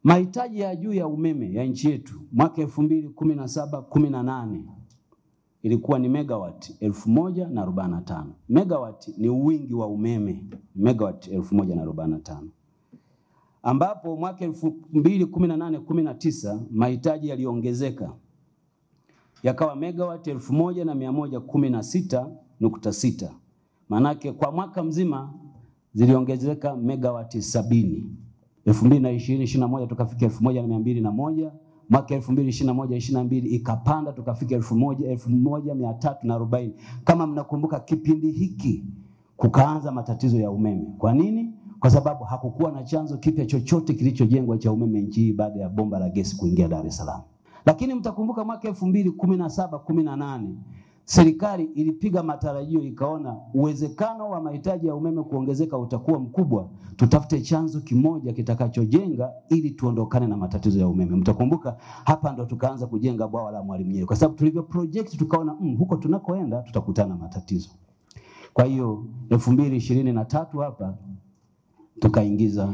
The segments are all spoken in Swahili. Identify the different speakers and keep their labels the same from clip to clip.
Speaker 1: Mahitaji ya juu ya umeme ya nchi yetu mwaka 2017-18 ilikuwa ni megawati 1045. Megawati ni wingi wa umeme, megawati 1045. Ambapo mwaka 2018-19 mahitaji yaliongezeka yakawa megawati 1116.6. Manake kwa mwaka mzima ziliongezeka megawati 70. 2020-21 tukafika 1201, mwaka 2021-22 ikapanda tukafika 1340. Kama mnakumbuka kipindi hiki kukaanza matatizo ya umeme. Kwa nini? Kwa sababu hakukuwa na chanzo kipya chochote kilichojengwa cha umeme nchi hii baada ya bomba la gesi kuingia Dar es Salaam. Lakini mtakumbuka mwaka 2017-18 serikali ilipiga matarajio, ikaona uwezekano wa mahitaji ya umeme kuongezeka utakuwa mkubwa, tutafute chanzo kimoja kitakachojenga ili tuondokane na matatizo ya umeme. Mtakumbuka hapa ndo tukaanza kujenga bwawa la Mwalimu Nyerere, kwa sababu tulivyo project tukaona huko tunakoenda tutakutana na matatizo. Kwa hiyo 2023 hapa tukaingiza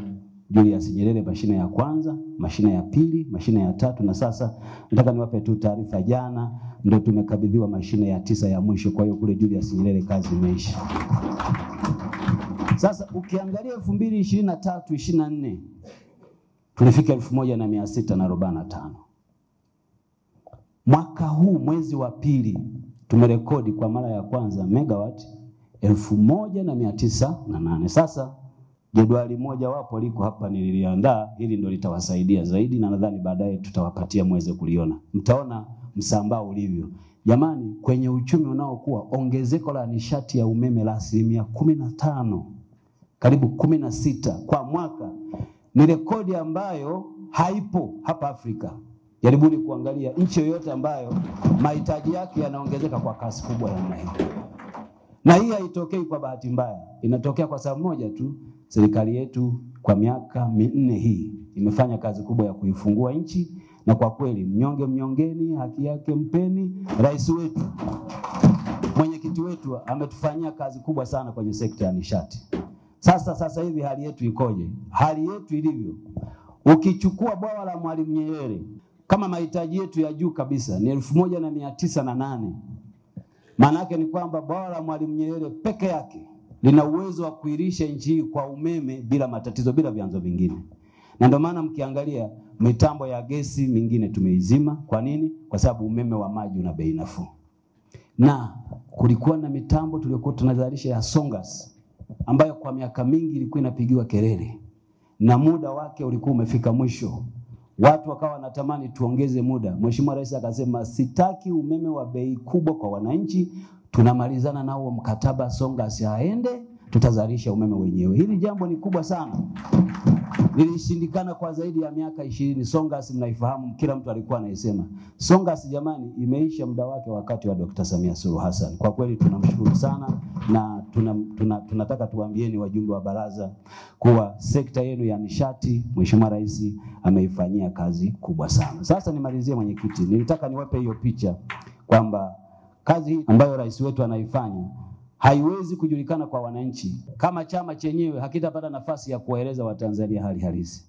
Speaker 1: Julius Nyerere mashine ya kwanza, mashine ya pili, mashine ya tatu, na sasa nataka niwape tu taarifa, jana ndio tumekabidhiwa mashine ya 9 ya mwisho. Kwa hiyo kule Julius Nyerere kazi imeisha. Sasa ukiangalia 2023-24 tulifika 1645. Mwaka huu mwezi wa pili tumerekodi kwa mara ya kwanza megawati 1908. Sasa jedwali moja wapo liko hapa nililiandaa, hili ndio litawasaidia zaidi na nadhani baadaye tutawapatia muweze kuliona. Mtaona msambao ulivyo. Jamani, kwenye uchumi unaokuwa ongezeko la nishati ya umeme la 15%, karibu 16 kwa mwaka ni rekodi ambayo haipo hapa Afrika. Jaribuni kuangalia nchi yoyote ambayo mahitaji yake yanaongezeka kwa kasi kubwa ya namna hii. Na hii haitokei kwa bahati mbaya, inatokea kwa sababu moja tu. Serikali yetu kwa miaka 4 hii imefanya kazi kubwa ya kuifungua nchi, na kwa kweli mnyonge mnyongeni, haki yake mpeni. Rais wetu, mwenyekiti wetu ametufanyia kazi kubwa sana kwenye sekta ya nishati. Sasa hivi hali yetu ikoje? Hali yetu ilivyo, ukichukua bwawa la Mwalimu Nyerere kama mahitaji yetu ya juu kabisa ni 1908. Maana yake ni kwamba bwawa la Mwalimu Nyerere peke yake lina uwezo wa kuilisha nchi hii kwa umeme bila matatizo, bila vyanzo vingine. Na ndio maana mkiangalia mitambo ya gesi mingine tumeizima. Kwa nini? Kwa sababu umeme wa maji una bei nafuu. Na kulikuwa na mitambo tuliyokuwa tunazalisha ya Songas ambayo kwa miaka mingi ilikuwa inapigiwa kelele na muda wake ulikuwa umefika mwisho. Watu wakawa wanatamani tuongeze muda. Mheshimiwa Rais akasema sitaki umeme wa bei kubwa kwa wananchi, tunamalizana nao mkataba, Songas aende, tutazalisha umeme wenyewe. Hili jambo ni kubwa sana. Lilishindikana kwa zaidi ya miaka 20. Songas mnaifahamu, kila mtu alikuwa anaisema. Songas jamani imeisha muda wake wakati wa Dr. Samia Suluhu Hassan. Kwa kweli tunamshukuru sana, na tunataka tuambieni wajumbe wa baraza kuwa sekta yenu ya nishati Mheshimiwa Rais ameifanyia kazi kubwa sana. Sasa nimalizie mwenyekiti, nilitaka niwape hiyo picha kwamba kazi hii ambayo rais wetu anaifanya haiwezi kujulikana kwa wananchi kama chama chenyewe hakitapata nafasi ya kuwaeleza Watanzania hali halisi.